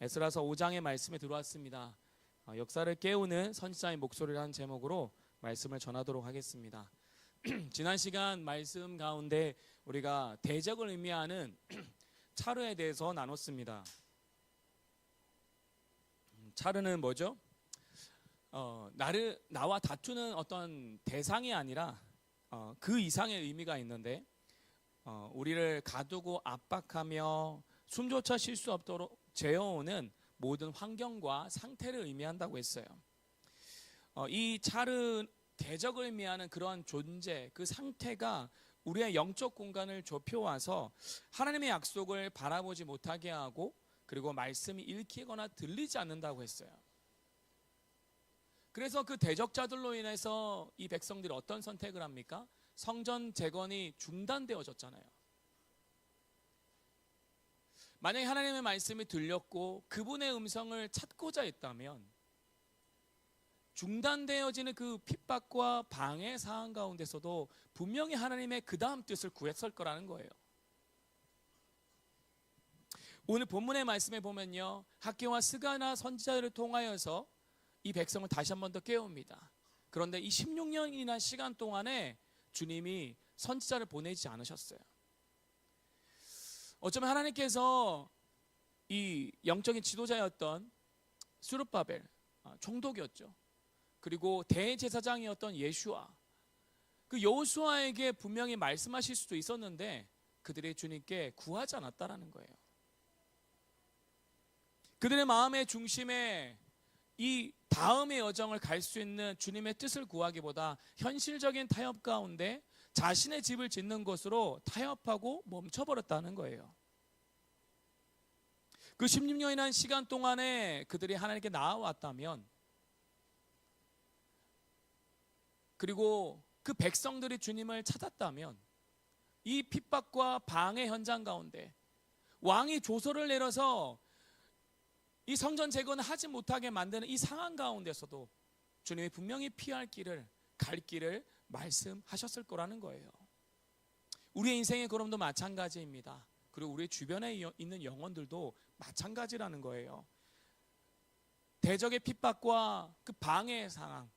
에스라서 5장의 말씀에 들어왔습니다. 역사를 깨우는 선지자의 목소리라는 제목으로 말씀을 전하도록 하겠습니다. 지난 시간 말씀 가운데 우리가 대적을 의미하는 차르에 대해서 나눴습니다. 차르는 뭐죠? 나와 다투는 어떤 대상이 아니라 그 이상의 의미가 있는데, 우리를 가두고 압박하며 숨조차 쉴 수 없도록 재어오는 모든 환경과 상태를 의미한다고 했어요. 이 차르, 대적을 의미하는 그러한 존재, 그 상태가 우리의 영적 공간을 좁혀와서 하나님의 약속을 바라보지 못하게 하고, 그리고 말씀이 읽히거나 들리지 않는다고 했어요. 그래서 그 대적자들로 인해서 이 백성들이 어떤 선택을 합니까? 성전 재건이 중단되어졌잖아요. 만약에 하나님의 말씀이 들렸고 그분의 음성을 찾고자 했다면 중단되어지는 그 핍박과 방해 사항 가운데서도 분명히 하나님의 그 다음 뜻을 구했을 거라는 거예요. 오늘 본문의 말씀에 보면요, 학개와 스가나 선지자를 통하여서 이 백성을 다시 한 번 더 깨웁니다. 그런데 이 16년이나 시간 동안에 주님이 선지자를 보내지 않으셨어요. 어쩌면 하나님께서 이 영적인 지도자였던 스룹바벨, 총독이었죠. 그리고 대제사장이었던 예슈아, 그 여호수아에게 분명히 말씀하실 수도 있었는데 그들이 주님께 구하지 않았다라는 거예요. 그들의 마음의 중심에 이 다음의 여정을 갈 수 있는 주님의 뜻을 구하기보다 현실적인 타협 가운데 자신의 집을 짓는 것으로 타협하고 멈춰버렸다는 거예요. 그 16년이라는 시간 동안에 그들이 하나님께 나아왔다면, 그리고 그 백성들이 주님을 찾았다면, 이 핍박과 방해 현장 가운데 왕이 조서를 내려서 이 성전 재건을 하지 못하게 만드는 이 상황 가운데서도 주님이 분명히 피할 길을, 갈 길을 말씀하셨을 거라는 거예요. 우리의 인생의 걸음도 마찬가지입니다. 그리고 우리 주변에 있는 영혼들도 마찬가지라는 거예요. 대적의 핍박과 그 방해의 상황,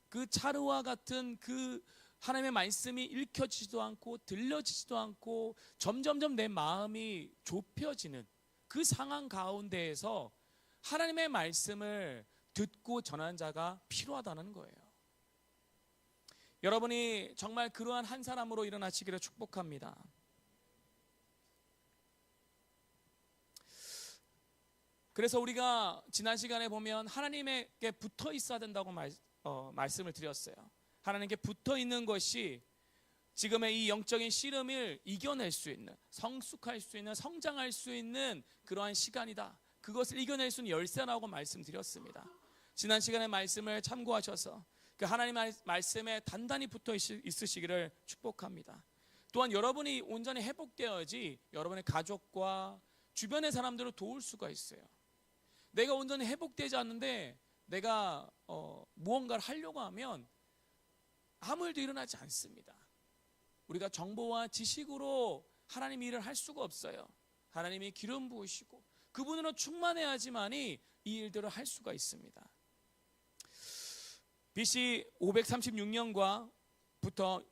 그 차르와 같은 그 하나님의 말씀이 읽혀지지도 않고 들려지지도 않고 점점점 내 마음이 좁혀지는 그 상황 가운데에서 하나님의 말씀을 듣고 전하는 자가 필요하다는 거예요. 여러분이 정말 그러한 한 사람으로 일어나시기를 축복합니다. 그래서 우리가 지난 시간에 보면 하나님에게 붙어 있어야 된다고 말씀을 드렸어요. 하나님께 붙어 있는 것이 지금의 이 영적인 씨름을 이겨낼 수 있는, 성숙할 수 있는, 성장할 수 있는 그러한 시간이다. 그것을 이겨낼 수 있는 열쇠라고 말씀드렸습니다. 지난 시간의 말씀을 참고하셔서 그 하나님의 말씀에 단단히 붙어 있으시기를 축복합니다. 또한 여러분이 온전히 회복되어야지 여러분의 가족과 주변의 사람들을 도울 수가 있어요. 내가 온전히 회복되지 않는데 내가 무언가를 하려고 하면 아무 일도 일어나지 않습니다. 우리가 정보와 지식으로 하나님 일을 할 수가 없어요. 하나님이 기름 부으시고 그분으로 충만해야지만이 이 일들을 할 수가 있습니다. BC 536년부터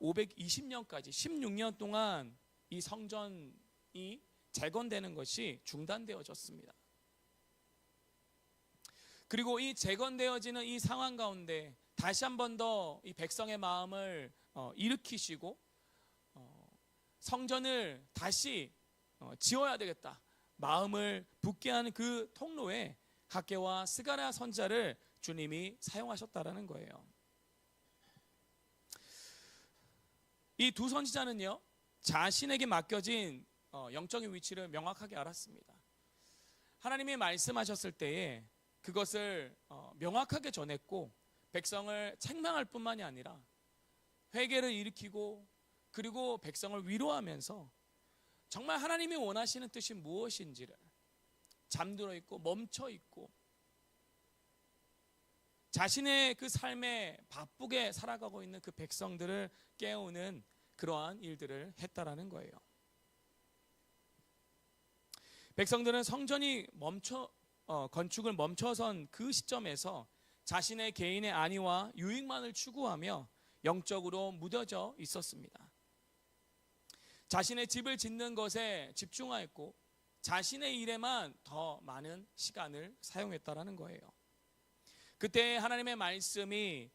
520년까지 16년 동안 이 성전이 재건되는 것이 중단되어졌습니다. 그리고 이 재건되어지는 이 상황 가운데 다시 한 번 더 이 백성의 마음을 일으키시고 성전을 다시 지어야 되겠다, 마음을 붙게 하는 그 통로에 학개와 스가랴 선지자를 주님이 사용하셨다라는 거예요. 이 두 선지자는요, 자신에게 맡겨진 영적인 위치를 명확하게 알았습니다. 하나님이 말씀하셨을 때에 그것을 명확하게 전했고, 백성을 책망할 뿐만이 아니라 회개를 일으키고 그리고 백성을 위로하면서 정말 하나님이 원하시는 뜻이 무엇인지를, 잠들어 있고 멈춰 있고 자신의 그 삶에 바쁘게 살아가고 있는 그 백성들을 깨우는 그러한 일들을 했다라는 거예요. 백성들은 성전이 멈춰 건축을 멈춰선 그 시점에서 자신의 개인의 안위와 유익만을 추구하며 영적으로 무뎌져 있었습니다. 자신의 집을 짓는 것에 집중하였고 자신의 일에만 더 많은 시간을 사용했다라는 거예요. 그때 하나님의 말씀이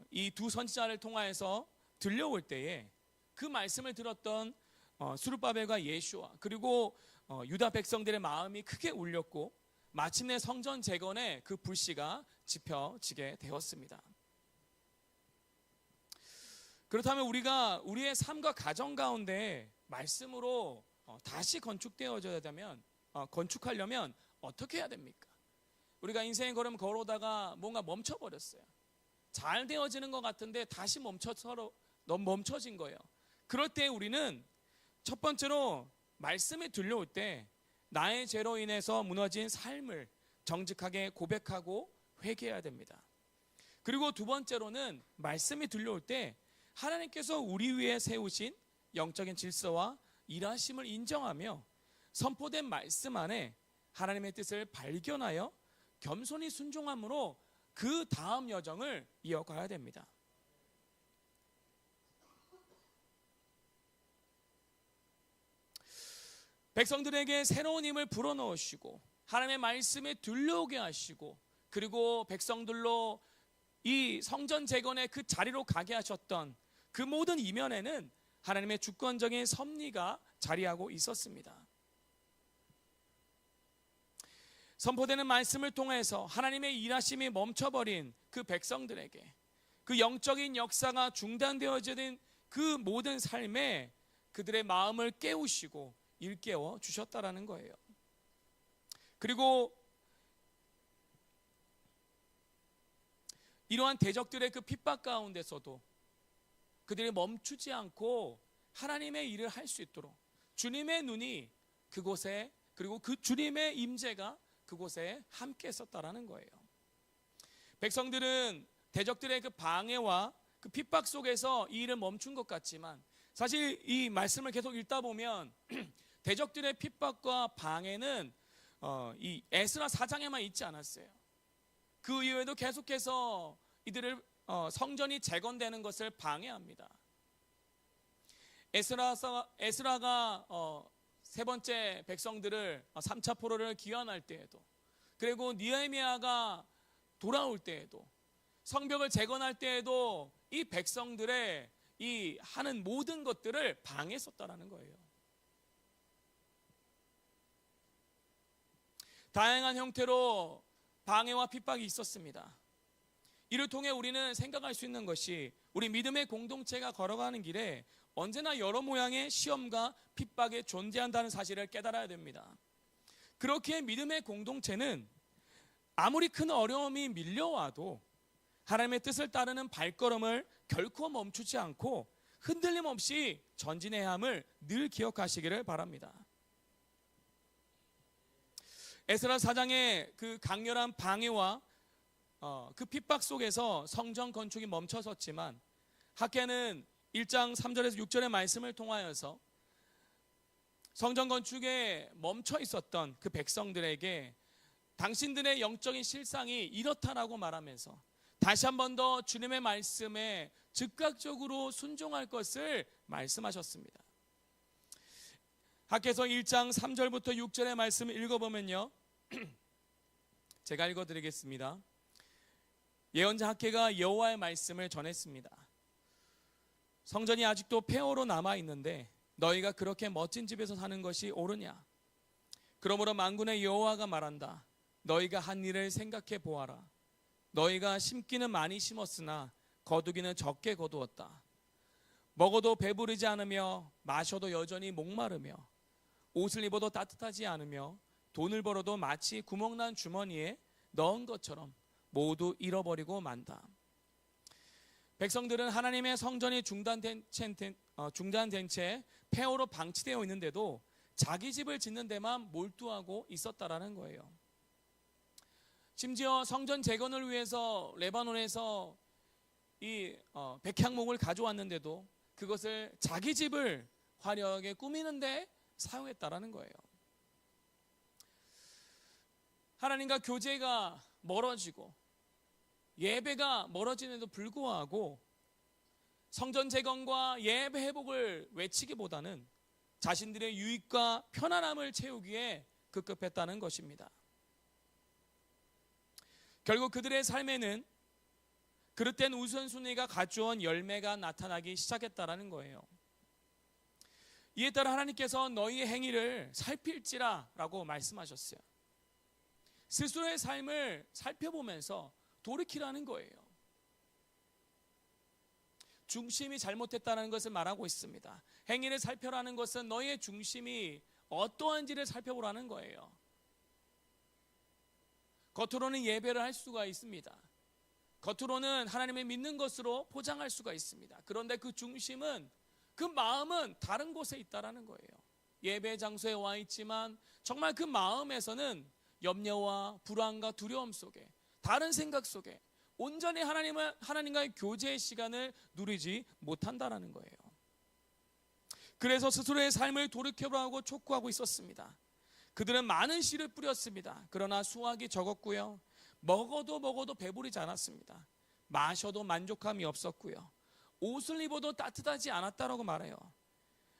이 두 선지자를 통하여서 들려올 때에 그 말씀을 들었던 스룹바벨과 예수와 그리고 유다 백성들의 마음이 크게 울렸고 마침내 성전 재건의 그 불씨가 지펴지게 되었습니다. 그렇다면 우리가 우리의 삶과 가정 가운데 말씀으로 다시 건축되어져야 되면 건축하려면 어떻게 해야 됩니까? 우리가 인생의 걸음 걸어오다가 뭔가 멈춰버렸어요. 잘 되어지는 것 같은데 다시 멈춰진 거예요. 그럴 때 우리는 첫 번째로 말씀이 들려올 때 나의 죄로 인해서 무너진 삶을 정직하게 고백하고 회개해야 됩니다. 그리고 두 번째로는 말씀이 들려올 때 하나님께서 우리 위에 세우신 영적인 질서와 일하심을 인정하며 선포된 말씀 안에 하나님의 뜻을 발견하여 겸손히 순종함으로 그 다음 여정을 이어가야 됩니다. 백성들에게 새로운 힘을 불어넣으시고 하나님의 말씀에 들려오게 하시고 그리고 백성들로 이 성전 재건의 그 자리로 가게 하셨던 그 모든 이면에는 하나님의 주권적인 섭리가 자리하고 있었습니다. 선포되는 말씀을 통해서 하나님의 일하심이 멈춰버린 그 백성들에게 그 영적인 역사가 중단되어진 그 모든 삶에 그들의 마음을 깨우시고 일깨워 주셨다라는 거예요. 그리고 이러한 대적들의 그 핍박 가운데서도 그들이 멈추지 않고 하나님의 일을 할 수 있도록 주님의 눈이 그곳에 그리고 그 주님의 임재가 그곳에 함께 있었다라는 거예요. 백성들은 대적들의 그 방해와 그 핍박 속에서 이 일을 멈춘 것 같지만 사실 이 말씀을 계속 읽다 보면 대적들의 핍박과 방해는 이 에스라 4장에만 있지 않았어요. 그 이후에도 계속해서 이들을 성전이 재건되는 것을 방해합니다. 에스라가 세 번째 백성들을 3차 포로를 귀환할 때에도 그리고 느헤미야가 돌아올 때에도 성벽을 재건할 때에도 이 백성들의 이 하는 모든 것들을 방해했었다라는 거예요. 다양한 형태로 방해와 핍박이 있었습니다. 이를 통해 우리는 생각할 수 있는 것이 우리 믿음의 공동체가 걸어가는 길에 언제나 여러 모양의 시험과 핍박이 존재한다는 사실을 깨달아야 됩니다. 그렇게 믿음의 공동체는 아무리 큰 어려움이 밀려와도 하나님의 뜻을 따르는 발걸음을 결코 멈추지 않고 흔들림 없이 전진해야 함을 늘 기억하시기를 바랍니다. 에스라 4장의 그 강렬한 방해와 그 핍박 속에서 성전 건축이 멈춰섰지만 학개는 1장 3절에서 6절의 말씀을 통하여서 성전 건축에 멈춰 있었던 그 백성들에게 당신들의 영적인 실상이 이렇다라고 말하면서 다시 한 번 더 주님의 말씀에 즉각적으로 순종할 것을 말씀하셨습니다. 학개서 1장 3절부터 6절의 말씀을 읽어보면요, 제가 읽어드리겠습니다. 예언자 학개가 여호와의 말씀을 전했습니다. 성전이 아직도 폐허로 남아있는데 너희가 그렇게 멋진 집에서 사는 것이 옳으냐? 그러므로 만군의 여호와가 말한다. 너희가 한 일을 생각해 보아라. 너희가 심기는 많이 심었으나 거두기는 적게 거두었다. 먹어도 배부르지 않으며 마셔도 여전히 목마르며 옷을 입어도 따뜻하지 않으며 돈을 벌어도 마치 구멍난 주머니에 넣은 것처럼 모두 잃어버리고 만다. 백성들은 하나님의 성전이 중단된 채 폐허로 방치되어 있는데도 자기 집을 짓는 데만 몰두하고 있었다라는 거예요. 심지어 성전 재건을 위해서 레바논에서 이 백향목을 가져왔는데도 그것을 자기 집을 화려하게 꾸미는데 사용했다라는 거예요. 하나님과 교제가 멀어지고 예배가 멀어지는데도 불구하고 성전 재건과 예배 회복을 외치기보다는 자신들의 유익과 편안함을 채우기에 급급했다는 것입니다. 결국 그들의 삶에는 그릇된 우선순위가 가져온 열매가 나타나기 시작했다는 거예요. 이에 따라 하나님께서 너희의 행위를 살필지라 라고 말씀하셨어요. 스스로의 삶을 살펴보면서 돌이키라는 거예요. 중심이 잘못했다는 것을 말하고 있습니다. 행위를 살펴라는 것은 너희의 중심이 어떠한지를 살펴보라는 거예요. 겉으로는 예배를 할 수가 있습니다. 겉으로는 하나님을 믿는 것으로 포장할 수가 있습니다. 그런데 그 중심은, 그 마음은 다른 곳에 있다라는 거예요. 예배 장소에 와 있지만 정말 그 마음에서는 염려와 불안과 두려움 속에, 다른 생각 속에 온전히 하나님과의 교제의 시간을 누리지 못한다라는 거예요. 그래서 스스로의 삶을 돌이켜보라고 촉구하고 있었습니다. 그들은 많은 씨를 뿌렸습니다. 그러나 수확이 적었고요. 먹어도 배부르지 않았습니다. 마셔도 만족함이 없었고요. 옷을 입어도 따뜻하지 않았다라고 말해요.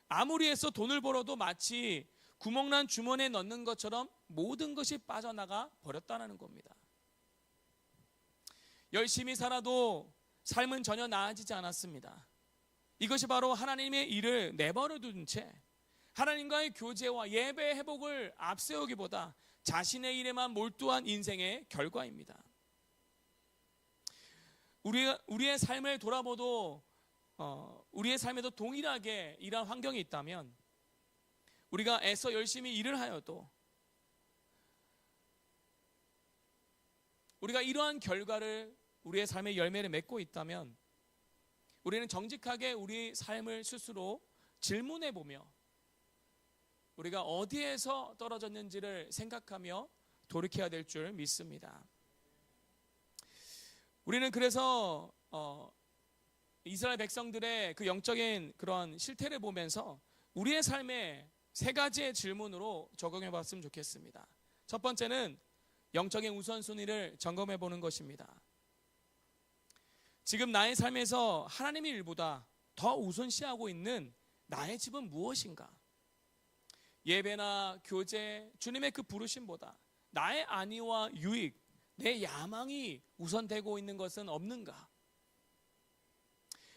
아무리 해서 돈을 벌어도 마치 구멍난 주머니에 넣는 것처럼 모든 것이 빠져나가 버렸다는 겁니다. 열심히 살아도 삶은 전혀 나아지지 않았습니다. 이것이 바로 하나님의 일을 내버려 둔 채 하나님과의 교제와 예배 회복을 앞세우기보다 자신의 일에만 몰두한 인생의 결과입니다. 우리의 삶을 돌아보도 우리의 삶에도 동일하게 이러한 환경이 있다면, 우리가 애써 열심히 일을 하여도 우리가 이러한 결과를, 우리의 삶의 열매를 맺고 있다면, 우리는 정직하게 우리 삶을 스스로 질문해 보며 우리가 어디에서 떨어졌는지를 생각하며 돌이켜야 될 줄 믿습니다. 우리는 그래서 이스라엘 백성들의 그 영적인 그런 실태를 보면서 우리의 삶에 세 가지의 질문으로 적용해 봤으면 좋겠습니다. 첫 번째는 영적인 우선순위를 점검해 보는 것입니다. 지금 나의 삶에서 하나님의 일보다 더 우선시하고 있는 나의 집은 무엇인가? 예배나 교제, 주님의 그 부르심보다 나의 안위와 유익, 내 야망이 우선되고 있는 것은 없는가?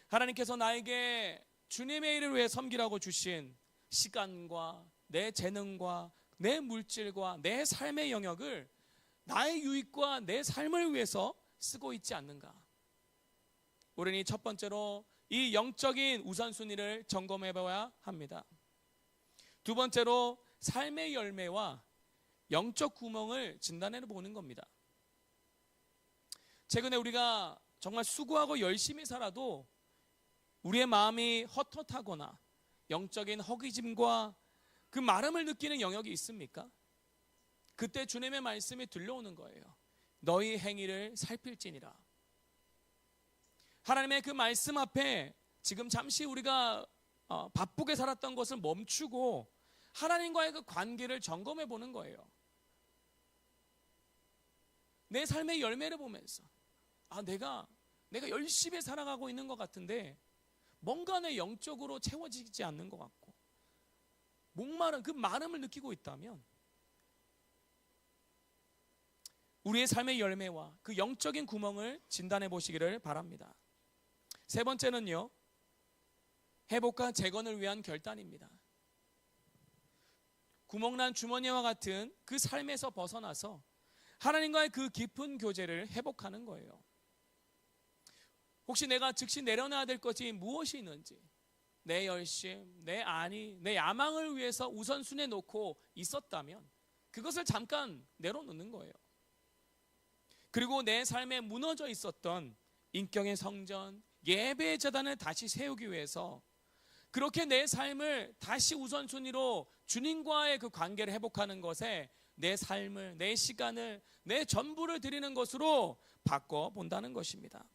하나님께서 나에게 주님의 일을 위해 섬기라고 주신 시간과 내 재능과 내 물질과 내 삶의 영역을 나의 유익과 내 삶을 위해서 쓰고 있지 않는가? 우리는 첫 번째로 이 영적인 우선순위를 점검해 봐야 합니다. 두 번째로 삶의 열매와 영적 구멍을 진단해 보는 겁니다. 최근에 우리가 정말 수고하고 열심히 살아도 우리의 마음이 헛헛하거나 영적인 허기짐과 그 마름을 느끼는 영역이 있습니까? 그때 주님의 말씀이 들려오는 거예요. 너희 행위를 살필지니라. 하나님의 그 말씀 앞에 지금 잠시 우리가 바쁘게 살았던 것을 멈추고 하나님과의 그 관계를 점검해 보는 거예요. 내 삶의 열매를 보면서 내가 열심히 살아가고 있는 것 같은데 뭔가 내 영적으로 채워지지 않는 것 같고 목마른 그 마름을 느끼고 있다면 우리의 삶의 열매와 그 영적인 구멍을 진단해 보시기를 바랍니다. 세 번째는요, 회복과 재건을 위한 결단입니다. 구멍난 주머니와 같은 그 삶에서 벗어나서 하나님과의 그 깊은 교제를 회복하는 거예요. 혹시 내가 즉시 내려놔야 될 것이 무엇이 있는지, 내 열심, 내 안위, 내 야망을 위해서 우선순위에 놓고 있었다면 그것을 잠깐 내려놓는 거예요. 그리고 내 삶에 무너져 있었던 인격의 성전, 예배의 재단을 다시 세우기 위해서 그렇게 내 삶을 다시 우선순위로 주님과의 그 관계를 회복하는 것에 내 삶을, 내 시간을, 내 전부를 드리는 것으로 바꿔본다는 것입니다.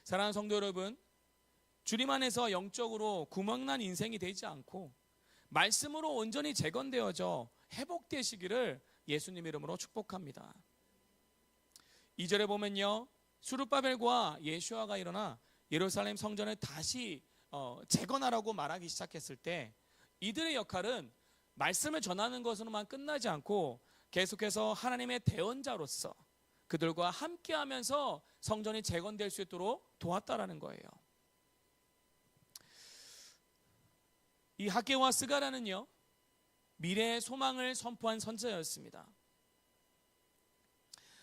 사랑하는 성도 여러분, 주님 안에서 영적으로 구멍난 인생이 되지 않고 말씀으로 온전히 재건되어져 회복되시기를 예수님 이름으로 축복합니다. 2절에 보면요, 수룹바벨과 예수아가 일어나 예루살렘 성전을 다시 재건하라고 말하기 시작했을 때 이들의 역할은 말씀을 전하는 것으로만 끝나지 않고 계속해서 하나님의 대언자로서 그들과 함께하면서 성전이 재건될 수 있도록 도왔다라는 거예요. 이 학개와 스가랴는요, 미래의 소망을 선포한 선지자였습니다.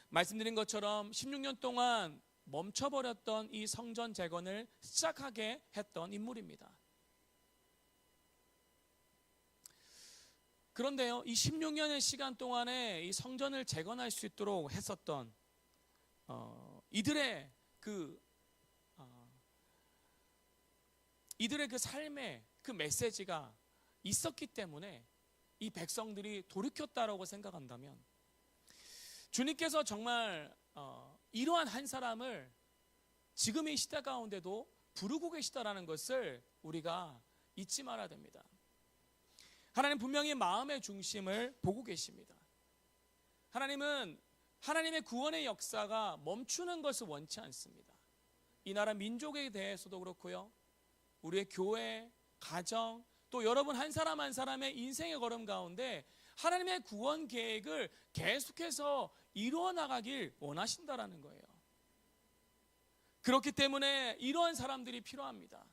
말씀드린 것처럼 16년 동안 멈춰버렸던 이 성전 재건을 시작하게 했던 인물입니다. 그런데요, 이 16년의 시간 동안에 이 성전을 재건할 수 있도록 했었던 이들의 그 삶의 그 메시지가 있었기 때문에 이 백성들이 돌이켰다라고 생각한다면, 주님께서 정말 이러한 한 사람을 지금의 시대 가운데도 부르고 계시다라는 것을 우리가 잊지 말아야 됩니다. 하나님 분명히 마음의 중심을 보고 계십니다. 하나님은 하나님의 구원의 역사가 멈추는 것을 원치 않습니다. 이 나라 민족에 대해서도 그렇고요, 우리의 교회, 가정, 또 여러분 한 사람 한 사람의 인생의 걸음 가운데 하나님의 구원 계획을 계속해서 이루어 나가길 원하신다라는 거예요. 그렇기 때문에 이러한 사람들이 필요합니다.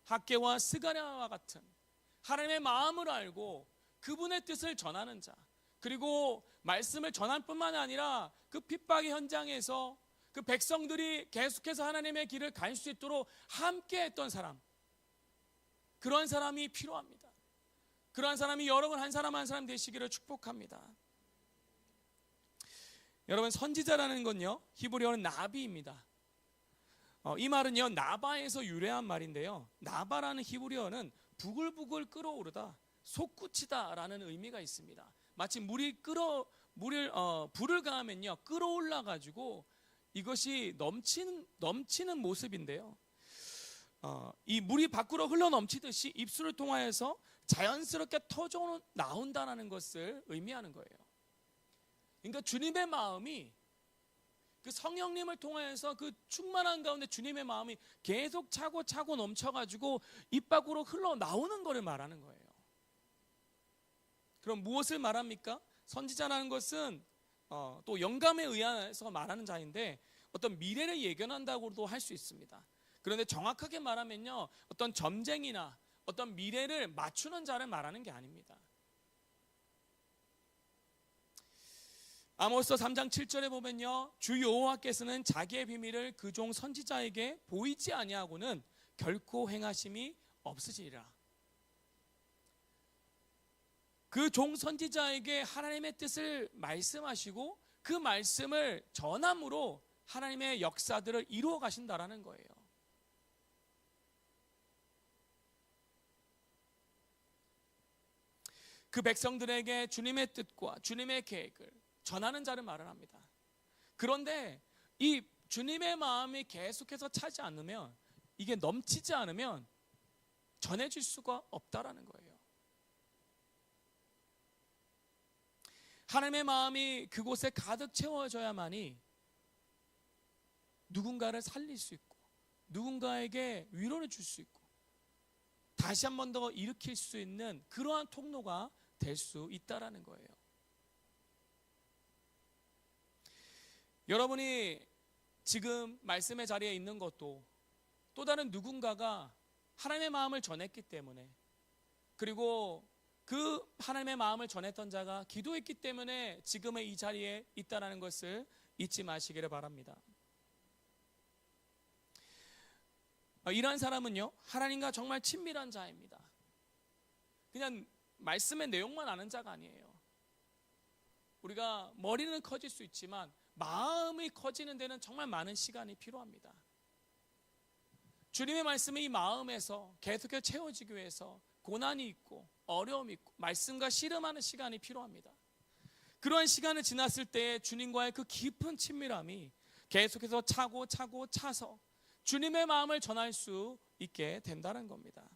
학개와 스가랴와 같은 하나님의 마음을 알고 그분의 뜻을 전하는 자, 그리고 말씀을 전할 뿐만 아니라 그 핍박의 현장에서 그 백성들이 계속해서 하나님의 길을 갈 수 있도록 함께 했던 사람, 그런 사람이 필요합니다. 그러한 사람이 여러분 한 사람 한 사람 되시기를 축복합니다. 여러분, 선지자라는 건요, 히브리어는 나비입니다. 이 말은요, 나바에서 유래한 말인데요, 나바라는 히브리어는 부글부글 끓어오르다, 솟구치다라는 의미가 있습니다. 마치 불을 가하면요, 끓어올라 가지고 이것이 넘치는 모습인데요, 이 물이 밖으로 흘러 넘치듯이 입술을 통하여서 자연스럽게 터져 나온다는 것을 의미하는 거예요. 그러니까 주님의 마음이, 그 성령님을 통하여서 그 충만한 가운데 주님의 마음이 계속 차고 넘쳐가지고 입 밖으로 흘러 나오는 것을 말하는 거예요. 그럼 무엇을 말합니까? 선지자라는 것은 또 영감에 의해서 말하는 자인데 어떤 미래를 예견한다고도 할 수 있습니다. 그런데 정확하게 말하면요, 어떤 점쟁이나 어떤 미래를 맞추는 자를 말하는 게 아닙니다. 아모스 3장 7절에 보면요, 주 여호와께서는 자기의 비밀을 그 종 선지자에게 보이지 아니하고는 결코 행하심이 없으시리라. 그 종 선지자에게 하나님의 뜻을 말씀하시고 그 말씀을 전함으로 하나님의 역사들을 이루어 가신다라는 거예요. 그 백성들에게 주님의 뜻과 주님의 계획을 전하는 자를 말을 합니다. 그런데 이 주님의 마음이 계속해서 차지 않으면, 이게 넘치지 않으면 전해질 수가 없다라는 거예요. 하나님의 마음이 그곳에 가득 채워져야만이 누군가를 살릴 수 있고 누군가에게 위로를 줄 수 있고 다시 한 번 더 일으킬 수 있는 그러한 통로가 될 수 있다라는 거예요. 여러분이 지금 말씀의 자리에 있는 것도 또 다른 누군가가 하나님의 마음을 전했기 때문에, 그리고 그 하나님의 마음을 전했던 자가 기도했기 때문에 지금의 이 자리에 있다는 것을 잊지 마시기를 바랍니다. 이러한 사람은요, 하나님과 정말 친밀한 자입니다. 그냥 말씀의 내용만 아는 자가 아니에요. 우리가 머리는 커질 수 있지만 마음이 커지는 데는 정말 많은 시간이 필요합니다. 주님의 말씀이 이 마음에서 계속해서 채워지기 위해서 고난이 있고 어려움이 있고 말씀과 씨름하는 시간이 필요합니다. 그러한 시간을 지났을 때 주님과의 그 깊은 친밀함이 계속해서 차서 주님의 마음을 전할 수 있게 된다는 겁니다.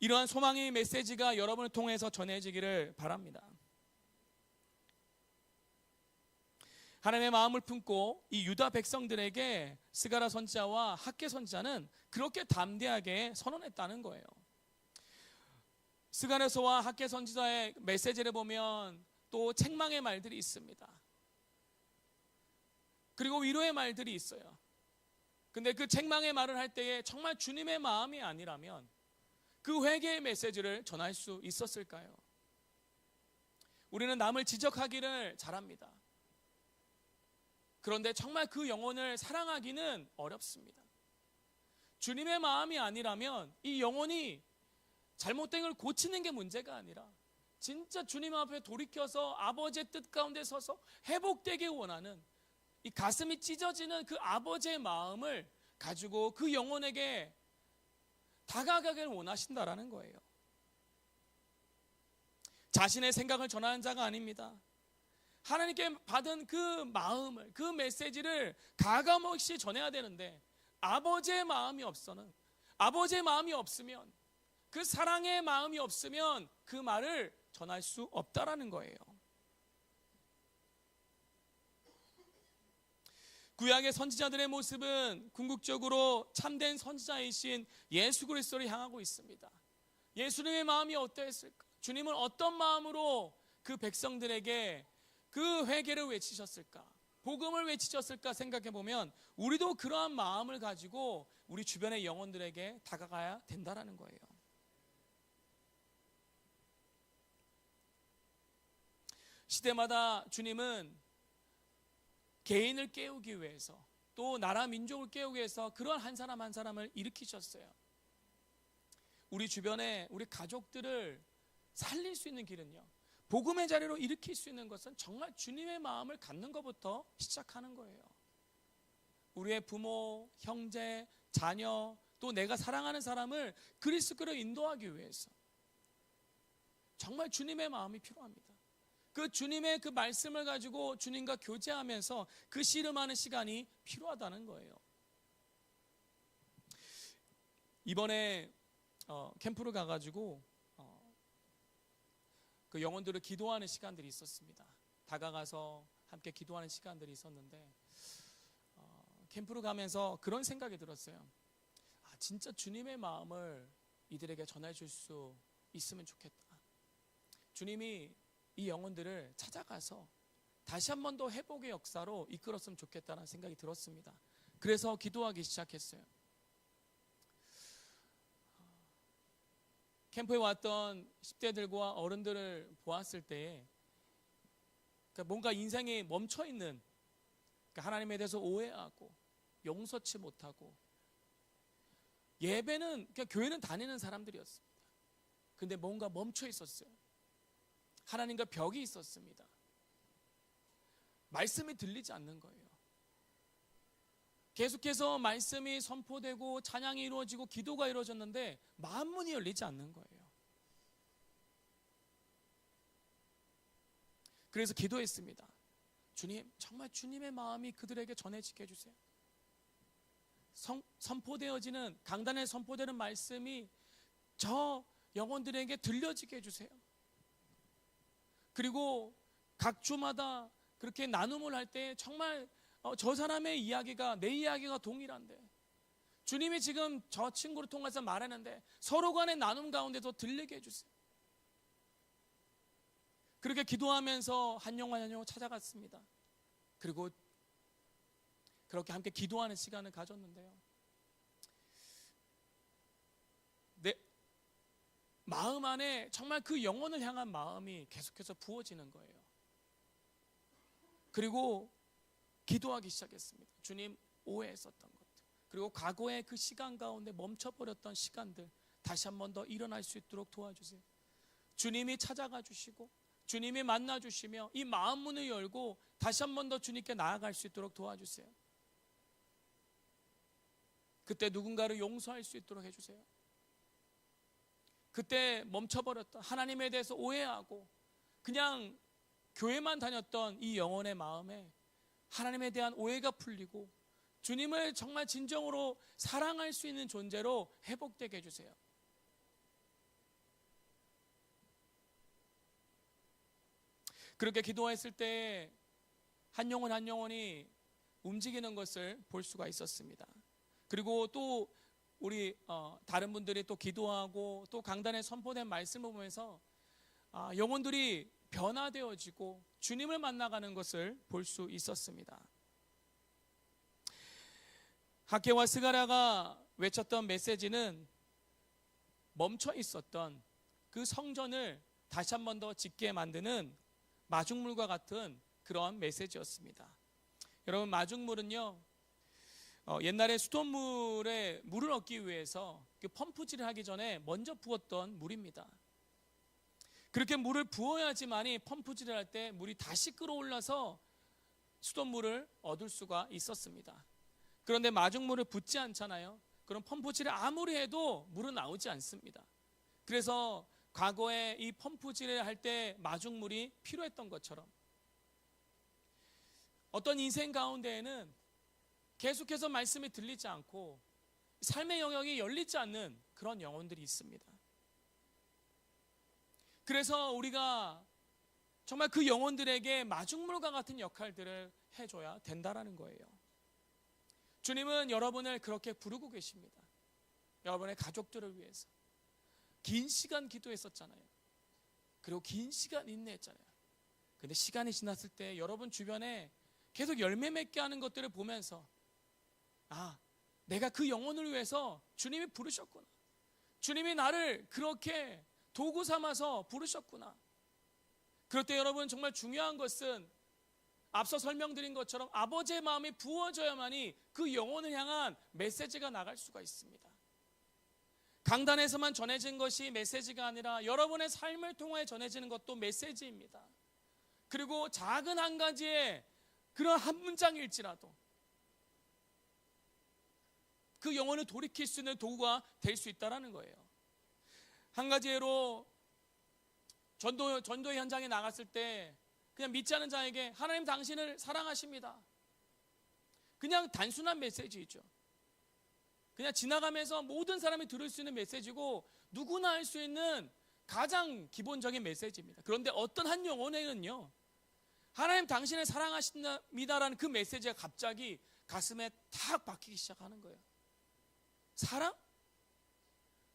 이러한 소망의 메시지가 여러분을 통해서 전해지기를 바랍니다. 하나님의 마음을 품고 이 유다 백성들에게 스가랴 선지자와 학개 선지자는 그렇게 담대하게 선언했다는 거예요. 스가랴서와 학개 선지자의 메시지를 보면 또 책망의 말들이 있습니다. 그리고 위로의 말들이 있어요. 근데 그 책망의 말을 할 때에 정말 주님의 마음이 아니라면 그 회개의 메시지를 전할 수 있었을까요? 우리는 남을 지적하기를 잘합니다. 그런데 정말 그 영혼을 사랑하기는 어렵습니다. 주님의 마음이 아니라면 이 영혼이 잘못된 걸 고치는 게 문제가 아니라 진짜 주님 앞에 돌이켜서 아버지의 뜻 가운데 서서 회복되길 원하는 이 가슴이 찢어지는 그 아버지의 마음을 가지고 그 영혼에게 다가가길 원하신다라는 거예요. 자신의 생각을 전하는 자가 아닙니다. 하나님께 받은 그 마음을, 그 메시지를 가감없이 전해야 되는데 아버지의 마음이 없으면, 그 사랑의 마음이 없으면 그 말을 전할 수 없다라는 거예요. 구약의 선지자들의 모습은 궁극적으로 참된 선지자이신 예수 그리스도를 향하고 있습니다. 예수님의 마음이 어떠했을까? 주님은 어떤 마음으로 그 백성들에게 그 회개를 외치셨을까? 복음을 외치셨을까 생각해 보면 우리도 그러한 마음을 가지고 우리 주변의 영혼들에게 다가가야 된다라는 거예요. 시대마다 주님은 개인을 깨우기 위해서 또 나라 민족을 깨우기 위해서 그런 한 사람 한 사람을 일으키셨어요. 우리 주변에 우리 가족들을 살릴 수 있는 길은요, 복음의 자리로 일으킬 수 있는 것은 정말 주님의 마음을 갖는 것부터 시작하는 거예요. 우리의 부모, 형제, 자녀, 또 내가 사랑하는 사람을 그리스도로 인도하기 위해서 정말 주님의 마음이 필요합니다. 그 주님의 그 말씀을 가지고 주님과 교제하면서 그 씨름하는 시간이 필요하다는 거예요. 이번에 캠프를 가가지고 그 영혼들을 기도하는 시간들이 있었습니다. 다가가서 함께 기도하는 시간들이 있었는데 캠프를 가면서 그런 생각이 들었어요. 진짜 주님의 마음을 이들에게 전해줄 수 있으면 좋겠다. 주님이 이 영혼들을 찾아가서 다시 한 번 더 회복의 역사로 이끌었으면 좋겠다는 생각이 들었습니다. 그래서 기도하기 시작했어요. 캠프에 왔던 10대들과 어른들을 보았을 때에 뭔가 인생이 멈춰있는, 하나님에 대해서 오해하고 용서치 못하고 예배는, 교회는 다니는 사람들이었습니다. 근데 뭔가 멈춰 있었어요. 하나님과 벽이 있었습니다. 말씀이 들리지 않는 거예요. 계속해서 말씀이 선포되고 찬양이 이루어지고 기도가 이루어졌는데 마음문이 열리지 않는 거예요. 그래서 기도했습니다. 주님, 정말 주님의 마음이 그들에게 전해지게 해주세요. 선포되어지는, 강단에 선포되는 말씀이 저 영혼들에게 들려지게 해주세요. 그리고 각 주마다 그렇게 나눔을 할 때 정말 저 사람의 이야기가 내 이야기가 동일한데, 주님이 지금 저 친구를 통해서 말하는데 서로 간의 나눔 가운데도 들리게 해주세요. 그렇게 기도하면서 한 영혼 한 영혼 찾아갔습니다. 그리고 그렇게 함께 기도하는 시간을 가졌는데요, 내 마음 안에 정말 그 영혼을 향한 마음이 계속해서 부어지는 거예요. 그리고 기도하기 시작했습니다. 주님, 오해했었던 것들, 그리고 과거의 그 시간 가운데 멈춰버렸던 시간들 다시 한 번 더 일어날 수 있도록 도와주세요. 주님이 찾아가 주시고 주님이 만나 주시며 이 마음 문을 열고 다시 한 번 더 주님께 나아갈 수 있도록 도와주세요. 그때 누군가를 용서할 수 있도록 해주세요. 그때 멈춰버렸던, 하나님에 대해서 오해하고 그냥 교회만 다녔던 이 영혼의 마음에 하나님에 대한 오해가 풀리고 주님을 정말 진정으로 사랑할 수 있는 존재로 회복되게 해주세요. 그렇게 기도했을 때 한 영혼 한 영혼이 움직이는 것을 볼 수가 있었습니다. 그리고 또 우리 다른 분들이 또 기도하고 또 강단에 선포된 말씀을 보면서 영혼들이 변화되어지고 주님을 만나가는 것을 볼 수 있었습니다. 학개와 스가랴가 외쳤던 메시지는 멈춰 있었던 그 성전을 다시 한 번 더 짓게 만드는 마중물과 같은 그런 메시지였습니다. 여러분, 마중물은요, 옛날에 수돗물에 물을 얻기 위해서 그 펌프질을 하기 전에 먼저 부었던 물입니다. 그렇게 물을 부어야지만이 펌프질을 할 때 물이 다시 끌어올라서 수돗물을 얻을 수가 있었습니다. 그런데 마중물을 붓지 않잖아요. 그럼 펌프질을 아무리 해도 물은 나오지 않습니다. 그래서 과거에 이 펌프질을 할 때 마중물이 필요했던 것처럼 어떤 인생 가운데에는 계속해서 말씀이 들리지 않고 삶의 영역이 열리지 않는 그런 영혼들이 있습니다. 그래서 우리가 정말 그 영혼들에게 마중물과 같은 역할들을 해줘야 된다라는 거예요. 주님은 여러분을 그렇게 부르고 계십니다. 여러분의 가족들을 위해서 긴 시간 기도했었잖아요. 그리고 긴 시간 인내했잖아요. 근데 시간이 지났을 때 여러분 주변에 계속 열매 맺게 하는 것들을 보면서 내가 그 영혼을 위해서 주님이 부르셨구나. 주님이 나를 그렇게 도구 삼아서 부르셨구나. 그럴 때 여러분 정말 중요한 것은 앞서 설명드린 것처럼 아버지의 마음이 부어져야만이 그 영혼을 향한 메시지가 나갈 수가 있습니다. 강단에서만 전해진 것이 메시지가 아니라 여러분의 삶을 통해 전해지는 것도 메시지입니다. 그리고 작은 한 가지의 그런 한 문장일지라도 그 영혼을 돌이킬 수 있는 도구가 될 수 있다는 거예요. 한 가지 예로 전도 현장에 나갔을 때 그냥 믿지 않은 자에게 하나님 당신을 사랑하십니다. 그냥 단순한 메시지이죠. 그냥 지나가면서 모든 사람이 들을 수 있는 메시지고 누구나 할 수 있는 가장 기본적인 메시지입니다. 그런데 어떤 한 영혼에는요, 하나님 당신을 사랑하십니다라는 그 메시지가 갑자기 가슴에 탁 박히기 시작하는 거예요. 사랑?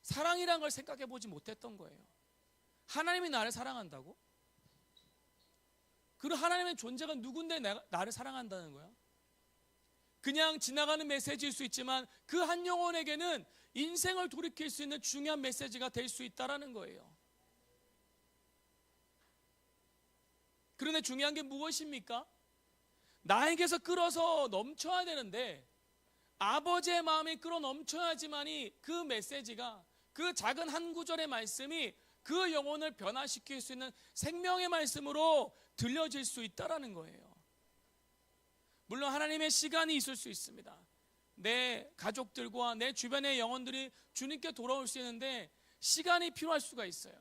사랑이란 걸 생각해 보지 못했던 거예요. 하나님이 나를 사랑한다고? 그리고 하나님의 존재가 누군데 나를 사랑한다는 거야? 그냥 지나가는 메시지일 수 있지만 그 한 영혼에게는 인생을 돌이킬 수 있는 중요한 메시지가 될 수 있다는 거예요. 그런데 중요한 게 무엇입니까? 나에게서 끌어서 넘쳐야 되는데 아버지의 마음이 끌어 넘쳐야지만이 그 메시지가, 그 작은 한 구절의 말씀이 그 영혼을 변화시킬 수 있는 생명의 말씀으로 들려질 수 있다는 거예요. 물론 하나님의 시간이 있을 수 있습니다. 내 가족들과 내 주변의 영혼들이 주님께 돌아올 수 있는데 시간이 필요할 수가 있어요.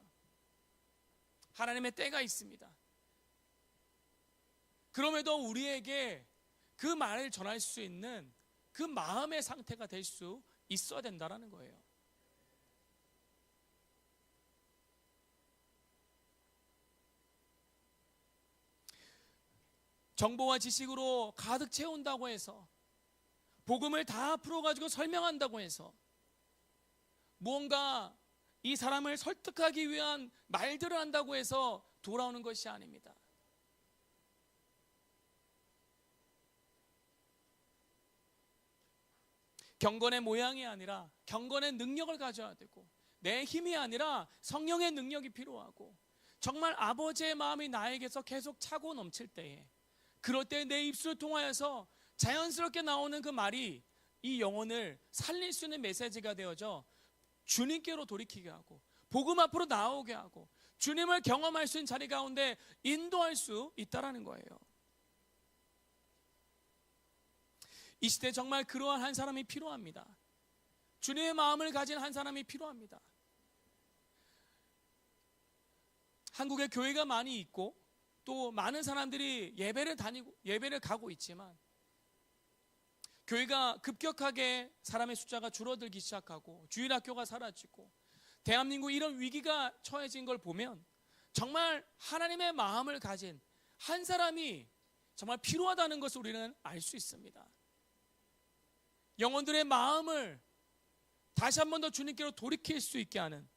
하나님의 때가 있습니다. 그럼에도 우리에게 그 말을 전할 수 있는 그 마음의 상태가 될 수 있어야 된다는 거예요. 정보와 지식으로 가득 채운다고 해서, 복음을 다 풀어가지고 설명한다고 해서, 무언가 이 사람을 설득하기 위한 말들을 한다고 해서 돌아오는 것이 아닙니다. 경건의 모양이 아니라 경건의 능력을 가져야 되고, 내 힘이 아니라 성령의 능력이 필요하고, 정말 아버지의 마음이 나에게서 계속 차고 넘칠 때에, 그럴 때 내 입술을 통하여서 자연스럽게 나오는 그 말이 이 영혼을 살릴 수 있는 메시지가 되어져 주님께로 돌이키게 하고 복음 앞으로 나오게 하고 주님을 경험할 수 있는 자리 가운데 인도할 수 있다는 거예요. 이 시대에 정말 그러한 한 사람이 필요합니다. 주님의 마음을 가진 한 사람이 필요합니다. 한국에 교회가 많이 있고 또 많은 사람들이 예배를 가고 있지만, 교회가 급격하게 사람의 숫자가 줄어들기 시작하고 주일학교가 사라지고 대한민국 이런 위기가 처해진 걸 보면 정말 하나님의 마음을 가진 한 사람이 정말 필요하다는 것을 우리는 알 수 있습니다. 영혼들의 마음을 다시 한 번 더 주님께로 돌이킬 수 있게 하는,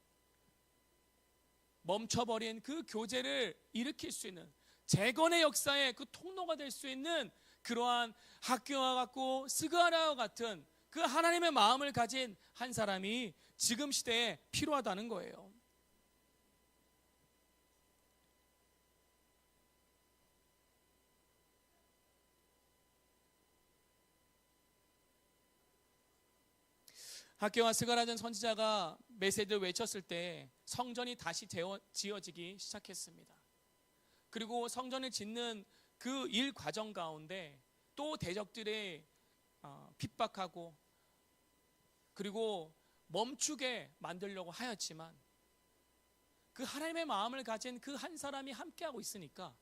멈춰버린 그 교제를 일으킬 수 있는, 재건의 역사의 그 통로가 될 수 있는 그러한 학교와 같고 스가랴와 같은 그 하나님의 마음을 가진 한 사람이 지금 시대에 필요하다는 거예요. 학교와 스가랴 선지자가 메시지를 외쳤을 때 성전이 다시 지어지기 시작했습니다. 그리고 성전을 짓는 그 일 과정 가운데 또 대적들의 핍박하고 그리고 멈추게 만들려고 하였지만, 그 하나님의 마음을 가진 그 한 사람이 함께하고 있으니까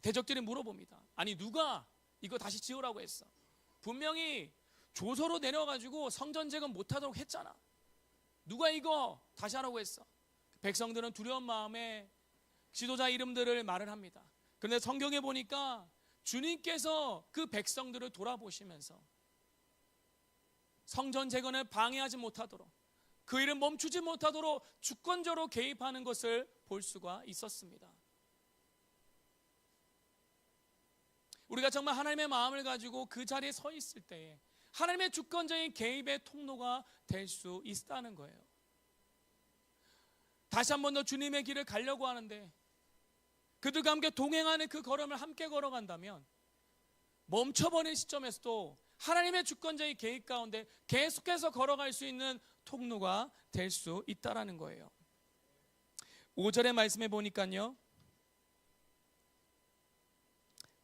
대적들이 물어봅니다. 아니, 누가 이거 다시 지으라고 했어? 분명히 조서로 내려가지고 성전 재건 못하도록 했잖아. 누가 이거 다시 하라고 했어? 백성들은 두려운 마음에 지도자 이름들을 말을 합니다. 그런데 성경에 보니까 주님께서 그 백성들을 돌아보시면서 성전 재건을 방해하지 못하도록, 그 일을 멈추지 못하도록 주권적으로 개입하는 것을 볼 수가 있었습니다. 우리가 정말 하나님의 마음을 가지고 그 자리에 서 있을 때에 하나님의 주권적인 개입의 통로가 될 수 있다는 거예요. 다시 한 번 더 주님의 길을 가려고 하는데 그들과 함께 동행하는 그 걸음을 함께 걸어간다면 멈춰버린 시점에서도 하나님의 주권적인 개입 가운데 계속해서 걸어갈 수 있는 통로가 될 수 있다는 거예요. 5절의 말씀에 보니까요,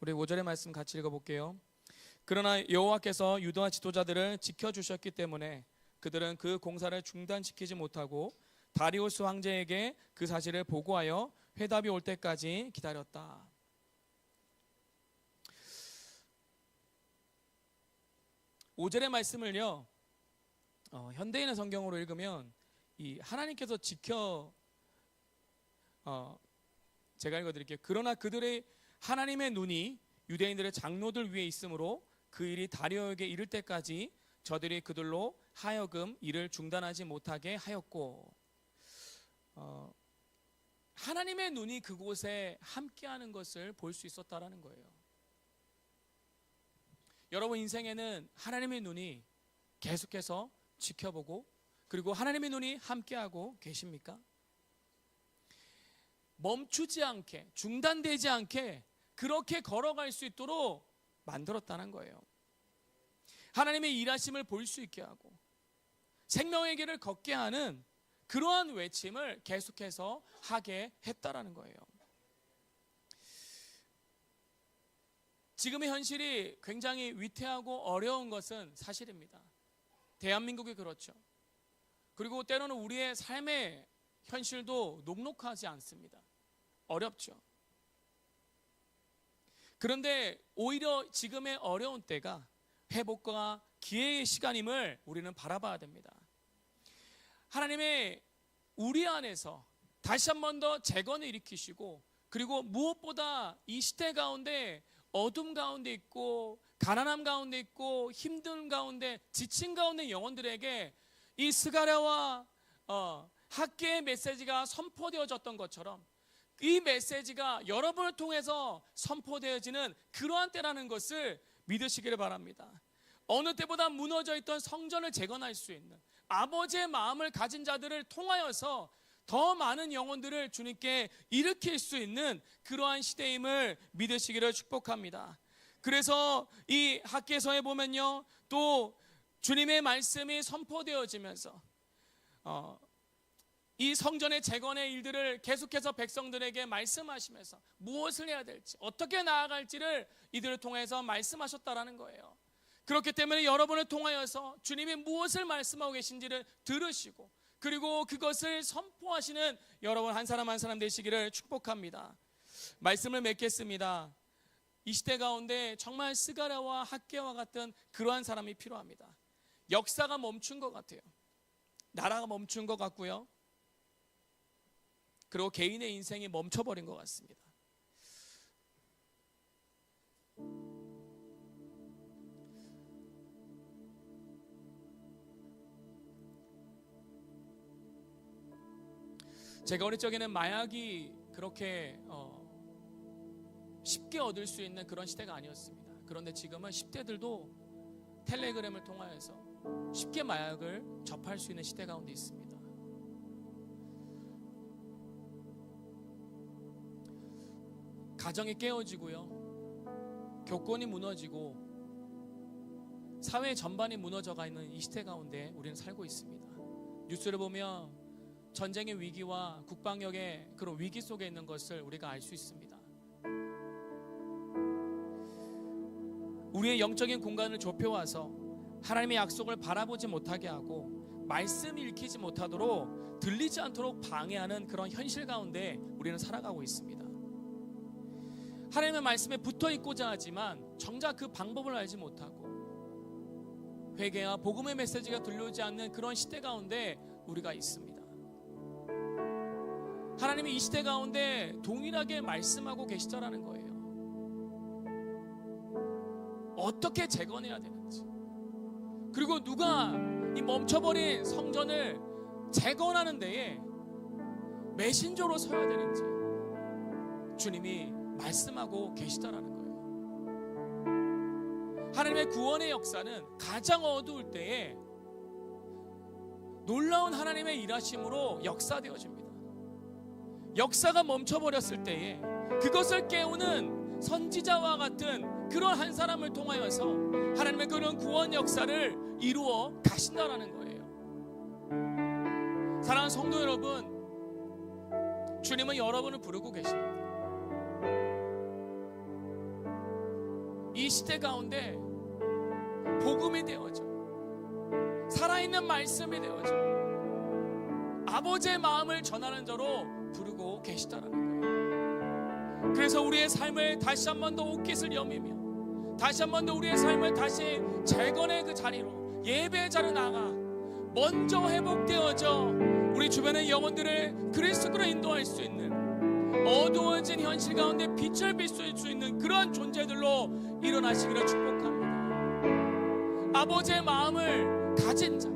우리 5절의 말씀 같이 읽어볼게요. 그러나 여호와께서 유다 지도자들을 지켜주셨기 때문에 그들은 그 공사를 중단시키지 못하고 다리우스 황제에게 그 사실을 보고하여 회답이 올 때까지 기다렸다. 오절의 말씀을요, 현대인의 성경으로 읽으면 이 하나님께서 제가 읽어드릴게요. 그러나 그들의 하나님의 눈이 유대인들의 장로들 위에 있으므로 그 일이 다리오에게 이를 때까지 저들이 그들로 하여금 일을 중단하지 못하게 하였고, 하나님의 눈이 그곳에 함께하는 것을 볼 수 있었다라는 거예요. 여러분 인생에는 하나님의 눈이 계속해서 지켜보고 그리고 하나님의 눈이 함께하고 계십니까? 멈추지 않게, 중단되지 않게 그렇게 걸어갈 수 있도록 만들었다는 거예요. 하나님의 일하심을 볼 수 있게 하고 생명의 길을 걷게 하는 그러한 외침을 계속해서 하게 했다라는 거예요. 지금의 현실이 굉장히 위태하고 어려운 것은 사실입니다. 대한민국이 그렇죠. 그리고 때로는 우리의 삶의 현실도 녹록하지 않습니다. 어렵죠. 그런데 오히려 지금의 어려운 때가 회복과 기회의 시간임을 우리는 바라봐야 됩니다. 하나님의 우리 안에서 다시 한 번 더 재건을 일으키시고, 그리고 무엇보다 이 시대 가운데 어둠 가운데 있고 가난함 가운데 있고 힘든 가운데 지친 가운데 영혼들에게 이 스가랴와 학계의 메시지가 선포되어졌던 것처럼 이 메시지가 여러분을 통해서 선포되어지는 그러한 때라는 것을 믿으시기를 바랍니다. 어느 때보다 무너져 있던 성전을 재건할 수 있는 아버지의 마음을 가진 자들을 통하여서 더 많은 영혼들을 주님께 일으킬 수 있는 그러한 시대임을 믿으시기를 축복합니다. 그래서 이 학개서에 보면요, 또 주님의 말씀이 선포되어지면서 이 성전의 재건의 일들을 계속해서 백성들에게 말씀하시면서 무엇을 해야 될지, 어떻게 나아갈지를 이들을 통해서 말씀하셨다라는 거예요. 그렇기 때문에 여러분을 통하여서 주님이 무엇을 말씀하고 계신지를 들으시고 그리고 그것을 선포하시는 여러분 한 사람 한 사람 되시기를 축복합니다. 말씀을 맺겠습니다. 이 시대 가운데 정말 스가랴와 학개와 같은 그러한 사람이 필요합니다. 역사가 멈춘 것 같아요. 나라가 멈춘 것 같고요. 그리고 개인의 인생이 멈춰버린 것 같습니다. 제가 어릴 적에는 마약이 그렇게 쉽게 얻을 수 있는 그런 시대가 아니었습니다. 그런데 지금은 10대들도 텔레그램을 통하여서 쉽게 마약을 접할 수 있는 시대 가운데 있습니다. 가정이 깨어지고요, 교권이 무너지고 사회 전반이 무너져가 있는 이 시대 가운데 우리는 살고 있습니다. 뉴스를 보면 전쟁의 위기와 국방력의 그런 위기 속에 있는 것을 우리가 알 수 있습니다. 우리의 영적인 공간을 좁혀와서 하나님의 약속을 바라보지 못하게 하고 말씀이 읽히지 못하도록 들리지 않도록 방해하는 그런 현실 가운데 우리는 살아가고 있습니다. 하나님의 말씀에 붙어 있고자 하지만 정작 그 방법을 알지 못하고 회개와 복음의 메시지가 들려오지 않는 그런 시대 가운데 우리가 있습니다. 하나님이 이 시대 가운데 동일하게 말씀하고 계시다라는 거예요. 어떻게 재건해야 되는지, 그리고 누가 이 멈춰버린 성전을 재건하는 데에 메신저로 서야 되는지 주님이 말씀하고 계시다라는 거예요. 하나님의 구원의 역사는 가장 어두울 때에 놀라운 하나님의 일하심으로 역사되어집니다. 역사가 멈춰버렸을 때에 그것을 깨우는 선지자와 같은 그런 한 사람을 통하여서 하나님의 그런 구원 역사를 이루어 가신다라는 거예요. 사랑하는 성도 여러분, 주님은 여러분을 부르고 계십니다. 이 시대 가운데 복음이 되어져, 살아있는 말씀이 되어져 아버지의 마음을 전하는 자로 부르고 계시다라는 거예요. 그래서 우리의 삶을 다시 한 번 더 옷깃을 여미며 다시 한 번 더 우리의 삶을 다시 재건의 그 자리로, 예배의 자리로 나가 먼저 회복되어져 우리 주변의 영혼들을 그리스도로 인도할 수 있는, 어두워진 현실 가운데 빛을 비출 수 있는 그런 존재들로 일어나시기를 축복합니다. 아버지의 마음을 가진 자,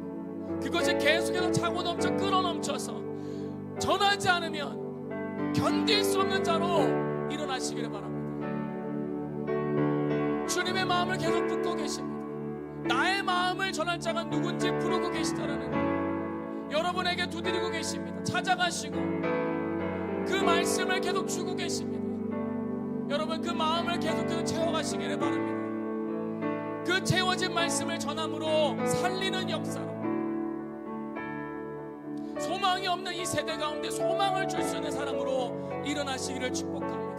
그것을 계속해서 차고 넘쳐 끌어넘쳐서 전하지 않으면 견딜 수 없는 자로 일어나시기를 바랍니다. 주님의 마음을 계속 붙고 계십니다. 나의 마음을 전할 자가 누군지 부르고 계시다라는 거예요. 여러분에게 두드리고 계십니다. 찾아가시고 그 말씀을 계속 주고 계십니다. 여러분, 그 마음을 계속해서 채워가시기를 바랍니다. 그 채워진 말씀을 전함으로 살리는 역사로, 소망이 없는 이 세대 가운데 소망을 줄 수 있는 사람으로 일어나시기를 축복합니다.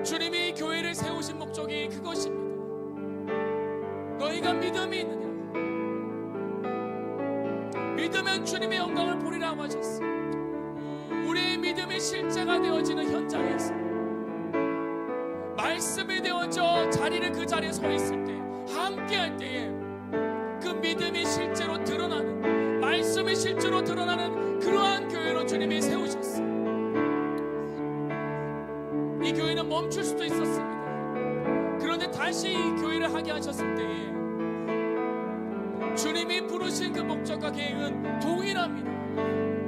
주님이 교회를 세우신 목적이 그것입니다. 너희가 믿음이 있느냐? 믿으면 주님의 영광을 보리라고 하셨습니다. 우리의 믿음이 실제가 되어지는 현장에서, 말씀이 되어져 자리를 그 자리에 서 있을 때, 함께 할 때에 그 믿음이 실제로 드러나는, 말씀이 실제로 드러나는 그러한 교회로 주님이 세우셨어요. 이 교회는 멈출 수도 있었습니다. 그런데 다시 이 교회를 하게 하셨을 때에 주님이 부르신 그 목적과 계획은 동일합니다.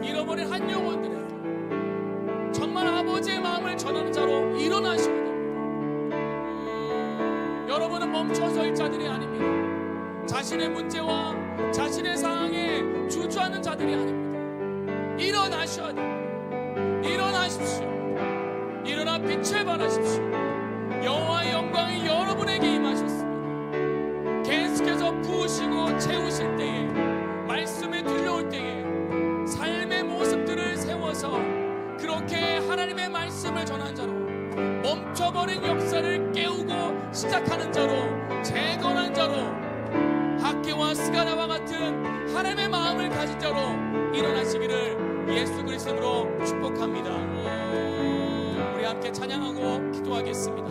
잃어버린 한 영혼들에게 정말 아버지의 마음을 전하는 자로 일어나셔야 됩니다. 여러분은 멈춰서일 자들이 아닙니다. 자신의 문제와 자신의 상황에 주저하는 자들이 아닙니다. 일어나셔야 됩니다. 일어나십시오. 일어나 빛을 발하십시오. 여호와의 영광이 여러분에게 임하셨습니다. 계속해서 부으시고 채우실 때에, 말씀이 들려올 때에 삶의 모습들을 세워서 그렇게 하나님의 말씀을 전한 자로, 멈춰버린 역사를 깨우고 시작하는 자로, 재건한 자로, 학계와 스가랴와 같은 하나님의 마음을 가진 자로 일어나시기를 예수 그리스도로 축복합니다. 우리 함께 찬양하고 기도하겠습니다.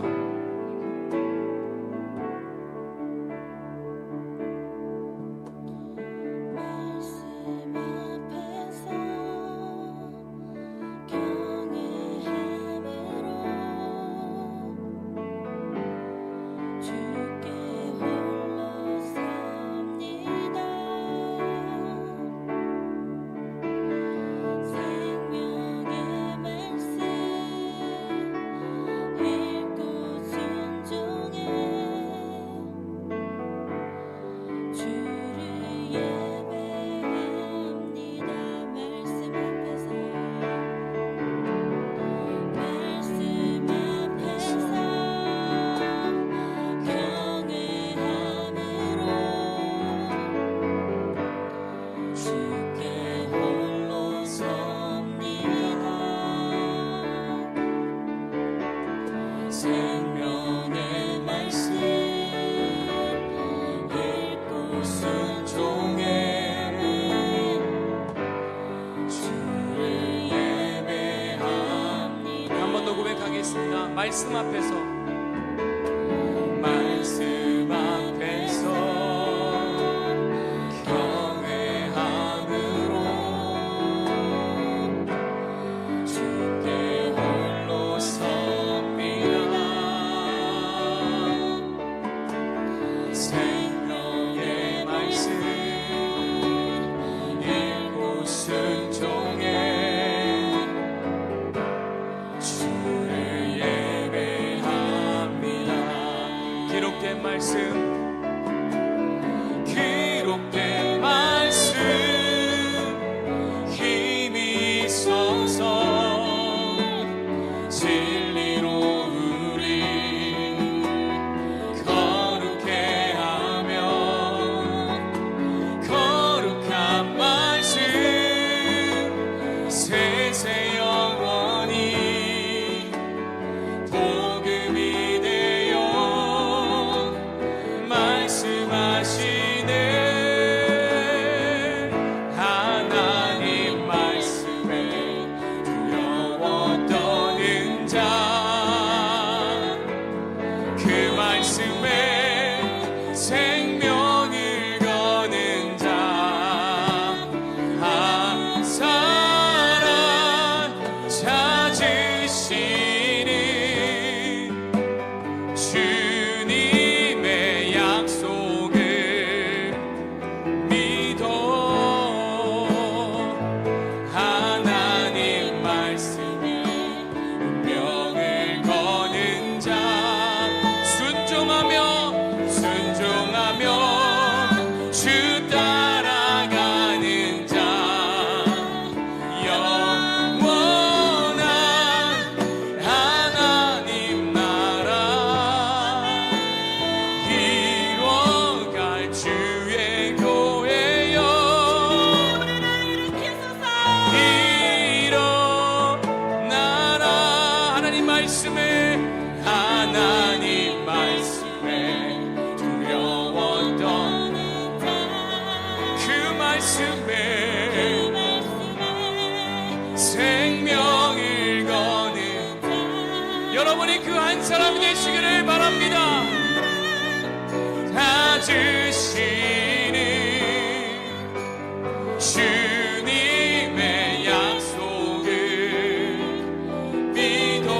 합니다. 말씀 앞에서, 말씀 앞에서 경외함으로 주께 홀로 섭니다. 생명의 말씀 읽고 순종해 기록된 말씀 힘이 있어서 진리로 우리 거룩해 하며 거룩한 말씀 세세 영원히 복음이 되어 말씀하시네. 하나님 말씀에 두려워 떠는 자, 그 말씀에 생명을 거는 자, 한 사람 찾으시는 주님의 약속을 믿어. 하나님 말씀에 운명을 거는 자, 순종하며 주 따라가는 자, 영원한 하나님 나라 이뤄갈 주의 교회여. 일어나라. 하나님 말씀에, 하나님 말씀에 두려웠던 그 말씀에 생명을 거는 여러분이 그 한 사람 되시기를 바랍니다. 찾으시는 주님의 약속을 믿어.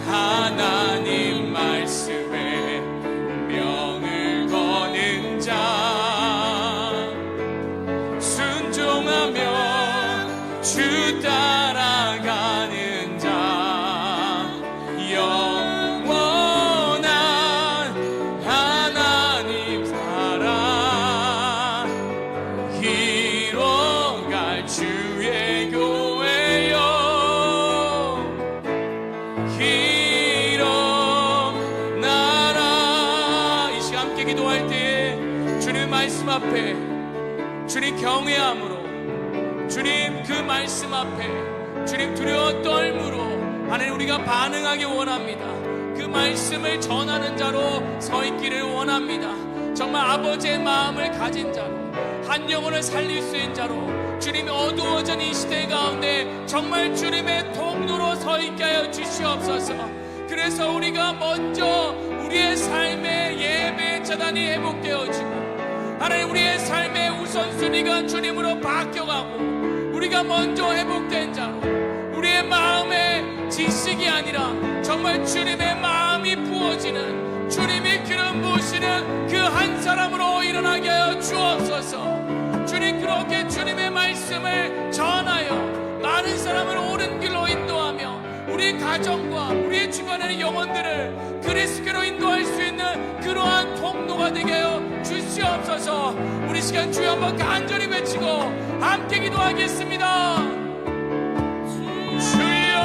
하나님 말씀에 운명을 거는 자, 순종하며 주 따라가는 자, 영원한 하나님 나라 이뤄갈 주의 교회여. 일어나라. 이 시간 함께 기도할 때에 주님 말씀 앞에, 주님 경외함으로, 주님 그 말씀 앞에 주님 두려워 떨므로 하나님 우리가 반응하기 원합니다. 그 말씀을 전하는 자로 서 있기를 원합니다. 정말 아버지의 마음을 가진 자로, 한 영혼을 살릴 수 있는 자로, 주님이 어두워진 이 시대 가운데 정말 주님의 통로로 서 있게 하여 주시옵소서. 그래서 우리가 먼저 우리의 삶의 예배 재단이 회복되어지고, 하나님 우리의 삶의 우선순위가 주님으로 바뀌어가고, 우리가 먼저 회복된 자로, 우리의 마음의 지식이 아니라 정말 주님의 마음이 부어지는, 주님이 기름 부으시는 그 한 사람으로 일어나게 하여 주옵소서. 주님 그렇게 주님의 말씀을 전하여 많은 사람을 옳은 길로 인도하며 우리 가정과 우리 주변의 영혼들을 그리스도로 인도할 수 있는 그러한 통로가 되게 하여 주시옵소서. 우리 시간 주여 한번 간절히 외치고 함께 기도하겠습니다. 주여,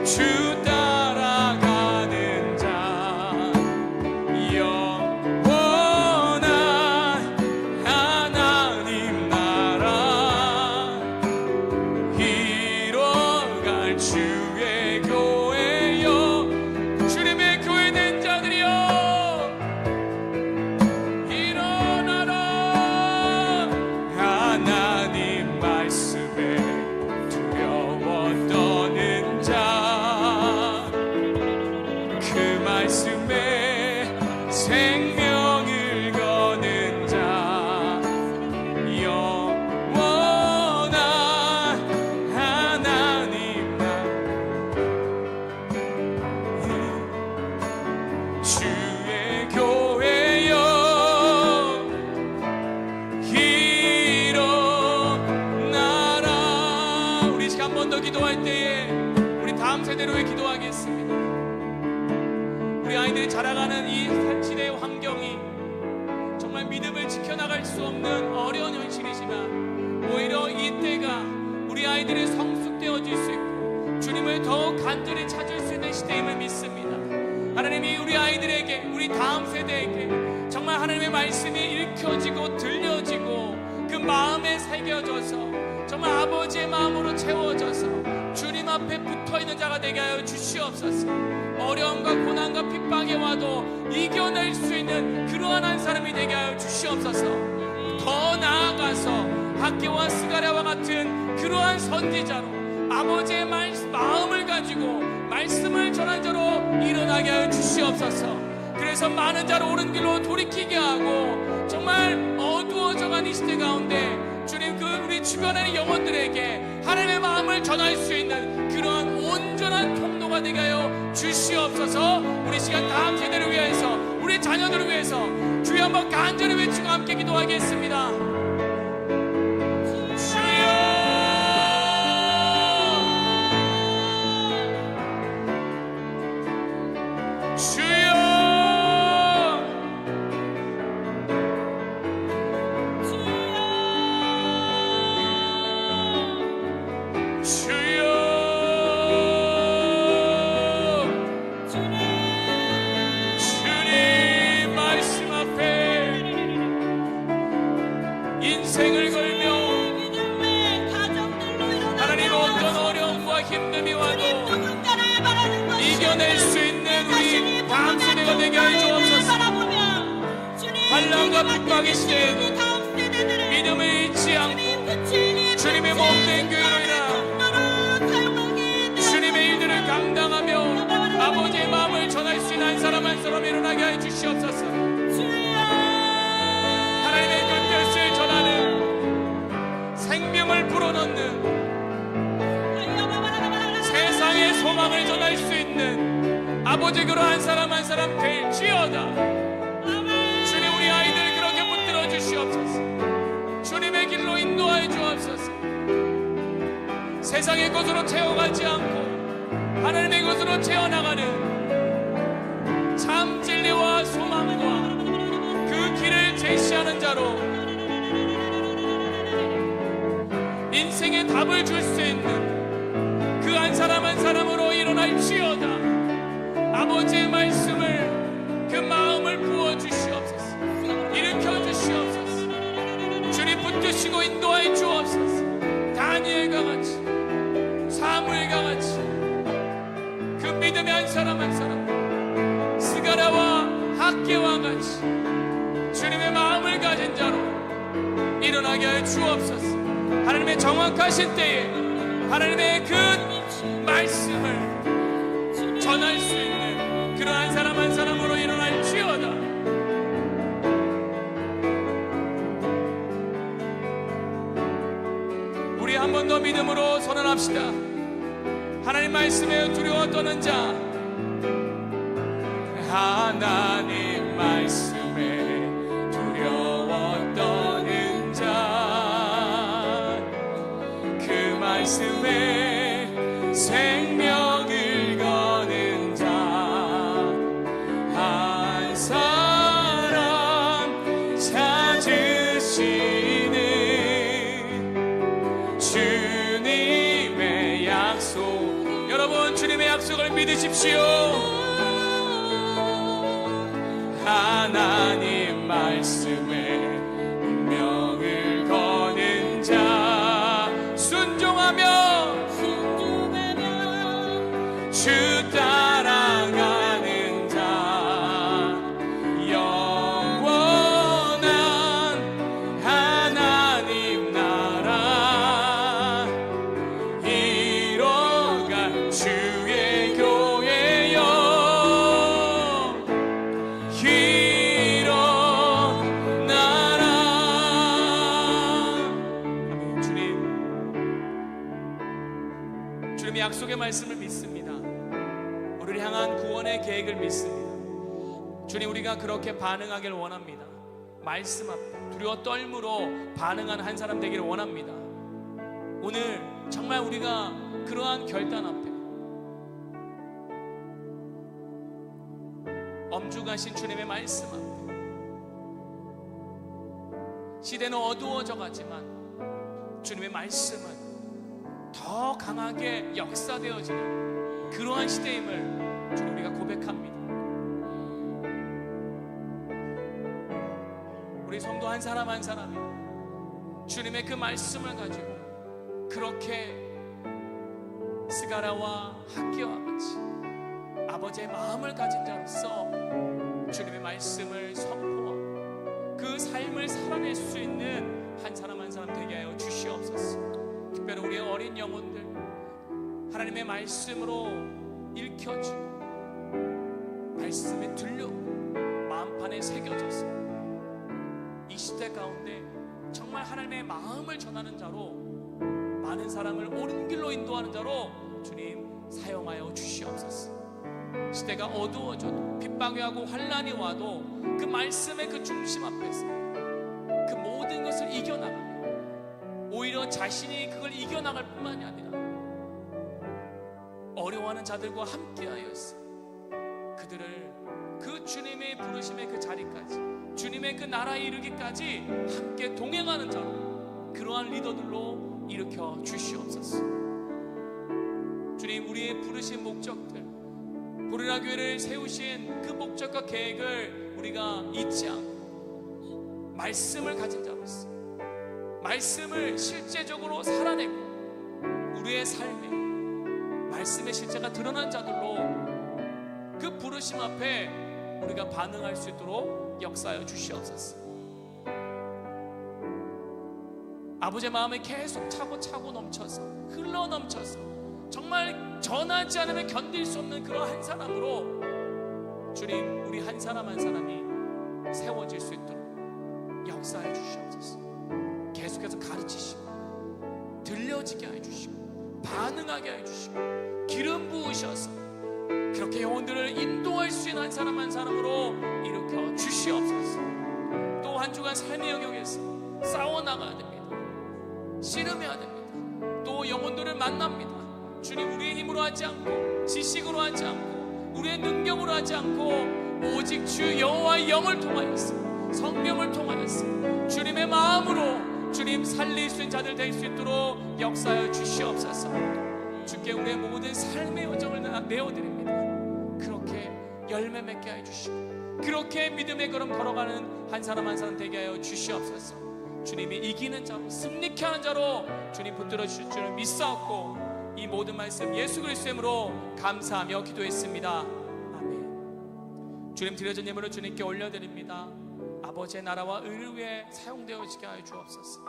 주 따라가는 자 영원한 하나님 나라 이뤄갈 주의 교회여 주님의 교회된 자들이여 일어나라 하나님 말씀에 두려워 떠는 자 그 말씀에 생명을 거는 자 영원한 하나님 주의 교회여 일어나라. 우리 한 번 더 기도할 때에 우리 다음 세대를 위해 기도하겠습니다. 우리 아이들이 자라가는 이 시대의 환경이 정말 믿음을 지켜나갈 수 없는 어려운 현실이지만 오히려 이때가 우리 아이들이 성숙되어질 수 있고 주님을 더욱 간절히 찾을 수 있는 시대임을 믿습니다. 하나님이 우리 아이들에게 우리 다음 세대에게 정말 하나님의 말씀이 읽혀지고 들려지고 그 마음에 새겨져서 정말 아버지의 마음으로 채워져서 주님 앞에 붙어있는 자가 되게 하여 주시옵소서. 어려움과 고난과 핍박이 와도 이겨낼 수 있는 그러한 한 사람이 되게 하여 주시옵소서. 더 나아가서 학개와 스가랴와 같은 그러한 선지자로 아버지의 마음을 가지고 말씀을 전한 자로 일어나게 하여 주시옵소서. 그래서 많은 자로 옳은 길로 돌이키게 하고 정말 어두워져간 이 시대 가운데 주님 그 우리 주변의 영혼들에게 하나님의 마음을 전할 수 있는 그러한 온전한 통로가 되게 하여 주시옵소서. 우리 시간 다음 세대를 위해서 우리 자녀들을 위해서 주여 한번 간절히 외치고 함께 기도하겠습니다. 인생을 걸며 하나님 어떤 어려움과 힘듦이 와도 이겨낼 수 있는 우리 다음 세대가 되게 하여 주옵소서. 환난과 핍박의 시대에도 믿음을 잃지 않고 주님의 몸된 교회로 인하여 주님의 일들을 감당하며 아버지의 마음을 전할 수 있는 한 사람 한 사람 일어나게 하여 주시옵소서. 하나님의 그 뜻을 전하는 생명을 불어넣는 세상의 소망을 전할 수 있는 아버지 그러한 사람 한 사람 될지어다. 주님 우리 아이들 그렇게 붙들어 주시옵소서. 주님의 길로 인도하여 주옵소서. 세상의 것으로 채워가지 않고 하나님의 것으로 채워나가는 참 진리와 소망과 그 길을 제시하는 자로 인생의 답을 줄 수 있는 그 한 사람 한 사람으로 일어날지어다. 아버지의 말씀을 그 마음을 부어주시옵소서. 일으켜 주시옵소서. 주님 붙드시고 인도하여 주옵소서. 다니엘과 같이 사무엘과 같이 그 믿음의 한 사람 한 사람 스가랴와 학개와 같이 주님의 마음을 가진 자로 일어나게 하여 주옵소서. 하나님의 정확하신 때에 하나님의 그 말씀을 전할 수 있는 그러한 사람 한 사람으로 일어날지어다. 우리 한 번 더 믿음으로 선언합시다. 하나님 말씀에 두려워 떠는 자 하나님 말씀에 두려워 떠는 자 그 말씀에 생명을 거는 자 한 사람 찾으시는 주님의 약속. 여러분 주님의 약속을 믿으십시오. 하나님 말씀에 운명을 거는 자, 순종하며 주 따라가는 자, 영원한 하나님 나라 이뤄갈 주의 교회여 일어나라. 아멘. 주님의 약속의 말씀을 믿습니다. 우리를 향한 구원의 계획을 믿습니다. 주님, 우리가 그렇게 반응하길 원합니다. 말씀 앞에 두려워 떨므로 반응하는 한 사람 되기를 원합니다. 오늘 정말 우리가 그러한 결단 앞에 엄중하신 주님의 말씀 앞에 시대는 어두워져 가지만 주님의 말씀은 더 강하게 역사되어지는 그러한 시대임을 주님 우리가 고백합니다. 우리 성도 한 사람 한 사람이 주님의 그 말씀을 가지고 그렇게 스가랴와 학기와 같이 아버지의 마음을 가진 자로서 주님의 말씀을 선포하고 그 삶을 살아낼 수 있는 한 사람 한 사람 되게 하여 주시옵소서. 특별히 우리의 어린 영혼들 하나님의 말씀으로 읽혀지고 말씀에 들려오고 마음판에 새겨져서 이 시대 가운데 정말 하나님의 마음을 전하는 자로 많은 사람을 옳은 길로 인도하는 자로 주님 사용하여 주시옵소서. 시대가 어두워져도 핍박이 하고 환난이 와도 그 말씀의 그 중심 앞에서 그 모든 것을 이겨나가며 오히려 자신이 그걸 이겨나갈 뿐만이 아니라 어려워하는 자들과 함께하여서 그들을 그 주님의 부르심의 그 자리까지 주님의 그 나라에 이르기까지 함께 동행하는 자로 그러한 리더들로 일으켜 주시옵소서. 주님, 우리의 부르신 목적들 보리라 교회를 세우신 그 목적과 계획을 우리가 잊지 않고 말씀을 가진 자로서 말씀을 실제적으로 살아내고 우리의 삶에 말씀의 실제가 드러난 자들로 그 부르심 앞에 우리가 반응할 수 있도록 역사하여 주시옵소서. 아버지의 마음에 계속 차고 넘쳐서 흘러 넘쳐서 정말 전하지 않으면 견딜 수 없는 그런 한 사람으로 주님 우리 한 사람 한 사람이 세워질 수 있도록 역사해 주시옵소서. 계속해서 가르치시고 들려지게 해주시고 반응하게 해주시고 기름 부으셔서 그렇게 영혼들을 인도할 수 있는 한 사람 한 사람으로 일으켜 주시옵소서. 또 한 주간 삶의 영역에서 싸워나가야 됩니다. 씨름해야 됩니다. 또 영혼들을 만납니다. 주님, 우리의 힘으로 하지 않고 지식으로 하지 않고 우리의 능력으로 하지 않고 오직 주 여호와의 영을 통하여서 성령을 통하여서 주님의 마음으로 주님 살릴 수 있는 자들 될 수 있도록 역사하여 주시옵소서. 주께 우리의 모든 삶의 여정을 내어드립니다. 그렇게 열매 맺게 해주시고 그렇게 믿음의 걸음 걸어가는 한 사람 한 사람 되게 하여 주시옵소서. 주님이 이기는 자로 승리케 하는 자로 주님 붙들어 주실 줄을 믿사옵고 이 모든 말씀 예수 그리스도의 이름으로 감사하며 기도했습니다. 아멘. 주님 드려진 예물을 주님께 올려드립니다. 아버지의 나라와 의를 위해 사용되어지게 하여 주옵소서.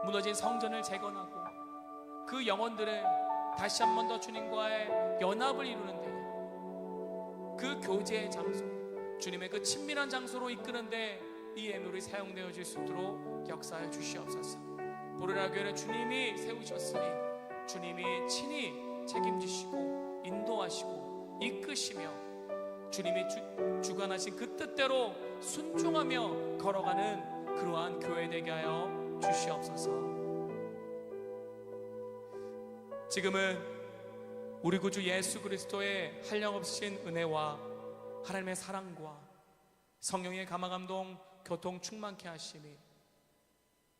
무너진 성전을 재건하고 그 영혼들을 다시 한 번 더 주님과의 연합을 이루는데 그 교제의 장소 주님의 그 친밀한 장소로 이끄는데 이 예물이 사용되어질 수 있도록 역사해 주시옵소서. 보리라 교회는 주님이 세우셨으니 주님이 친히 책임지시고 인도하시고 이끄시며 주님이 주관하신 그 뜻대로 순종하며 걸어가는 그러한 교회 되게 하여 주시옵소서. 지금은 우리 구주 예수 그리스도의 한량없으신 은혜와 하나님의 사랑과 성령의 감화감동 교통 충만케 하심이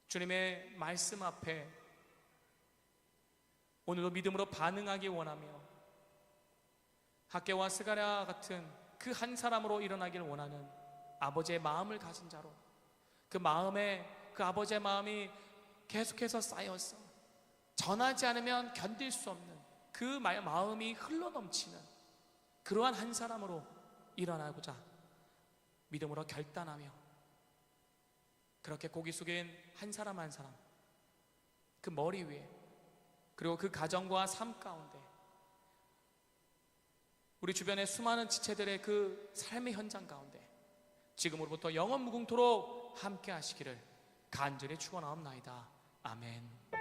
주님의 말씀 앞에 오늘도 믿음으로 반응하기 원하며 학개와 스가랴 같은 그 한 사람으로 일어나길 원하는 아버지의 마음을 가진 자로, 그 마음에, 그 아버지의 마음이 계속해서 쌓여서 전하지 않으면 견딜 수 없는 그 마음이 흘러넘치는 그러한 한 사람으로 일어나고자 믿음으로 결단하며, 그렇게 고기 숙인 한 사람 한 사람, 그 머리 위에, 그리고 그 가정과 삶 가운데, 우리 주변의 수많은 지체들의 그 삶의 현장 가운데 지금으로부터 영원 무궁토록 함께 하시기를 간절히 축원하옵나이다. 아멘.